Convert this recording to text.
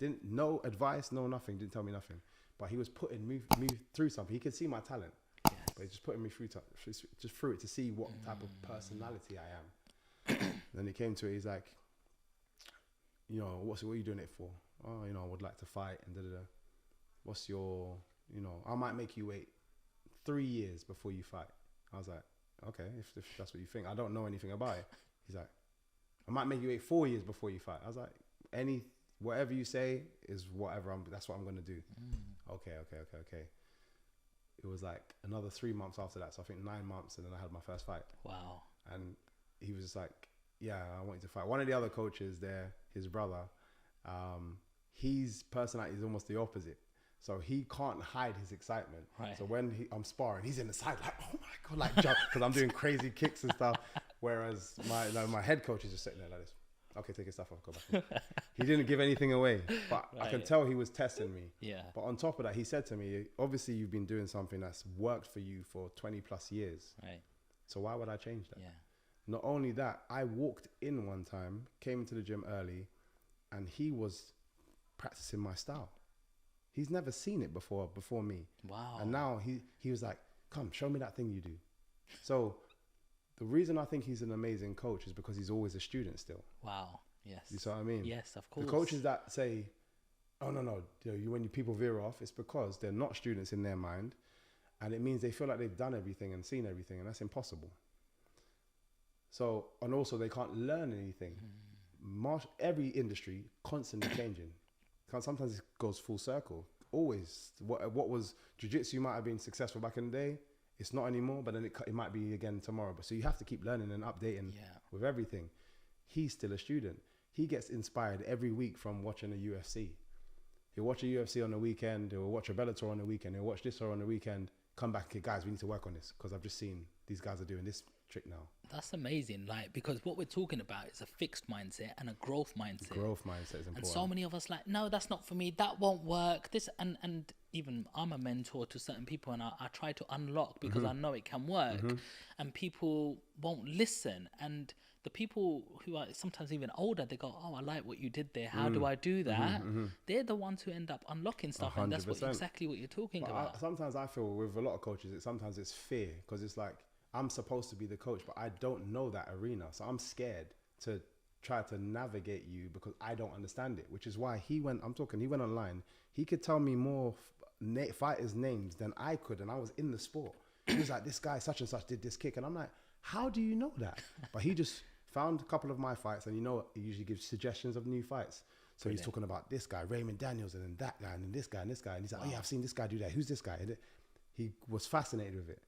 Didn't, no advice, no nothing, didn't tell me nothing. But he was putting me through something. He could see my talent. Yes. But he's just putting me through it to see what type of personality I am. Then he came to it, he's like, you know, what are you doing it for? Oh, you know, I would like to fight and da-da-da. What's your, you know, I might make you wait 3 years before you fight. I was like, okay, if that's what you think. I don't know anything about it. He's like, I might make you wait 4 years before you fight. I was like, whatever you say is whatever, that's what I'm going to do. Okay. It was like another 3 months after that. So I think 9 months, and then I had my first fight. Wow. And he was just like, yeah, I want you to fight. One of the other coaches there, his brother, his personality is almost the opposite. So he can't hide his excitement. Right. So when I'm sparring, he's in the side like, oh my God, like jump, because I'm doing crazy kicks and stuff. Whereas my head coach is just sitting there like this. Okay, take your stuff off, go back. He didn't give anything away, but right. I could tell he was testing me. Yeah. But on top of that, he said to me, obviously you've been doing something that's worked for you for 20 plus years. Right. So why would I change that? Yeah. Not only that, I walked in one time, came into the gym early, and he was practicing my style. He's never seen it before me. Wow. And now he was like, come, show me that thing you do. So the reason I think he's an amazing coach is because he's always a student still. Wow. Yes. You see what I mean? Yes, of course. The coaches that say, oh, no, when people veer off, it's because they're not students in their mind. And it means they feel like they've done everything and seen everything, and that's impossible. So, and also they can't learn anything. Every industry constantly changing. Sometimes it goes full circle. Always. What was jiu-jitsu might have been successful back in the day. It's not anymore, but then it might be again tomorrow. But so you have to keep learning and updating with everything. He's still a student. He gets inspired every week from watching a UFC. He'll watch a UFC on the weekend. He'll watch a Bellator on the weekend. He'll watch this on the weekend. Come back, okay, guys, we need to work on this because I've just seen these guys are doing this trick now. That's amazing, like, because what we're talking about is a fixed mindset and a growth mindset. Growth mindset is important. And so many of us like, no, that's not for me. That won't work. This and even I'm a mentor to certain people, and I try to unlock because I know it can work, and people won't listen. And the people who are sometimes even older, they go, oh, I like what you did there. How do I do that? They're the ones who end up unlocking stuff. 100%. And that's exactly what you're talking about. Sometimes I feel with a lot of coaches, sometimes it's fear because it's like, I'm supposed to be the coach, but I don't know that arena. So I'm scared to try to navigate you because I don't understand it, which is why he went online. He could tell me more fighters' names than I could. And I was in the sport. He was like, this guy such and such did this kick. And I'm like, how do you know that? But he just found a couple of my fights, and he usually gives suggestions of new fights. So he's talking about this guy, Raymond Daniels, and then that guy, and then this guy, and this guy. And he's like, oh yeah, I've seen this guy do that. Who's this guy? And he was fascinated with it.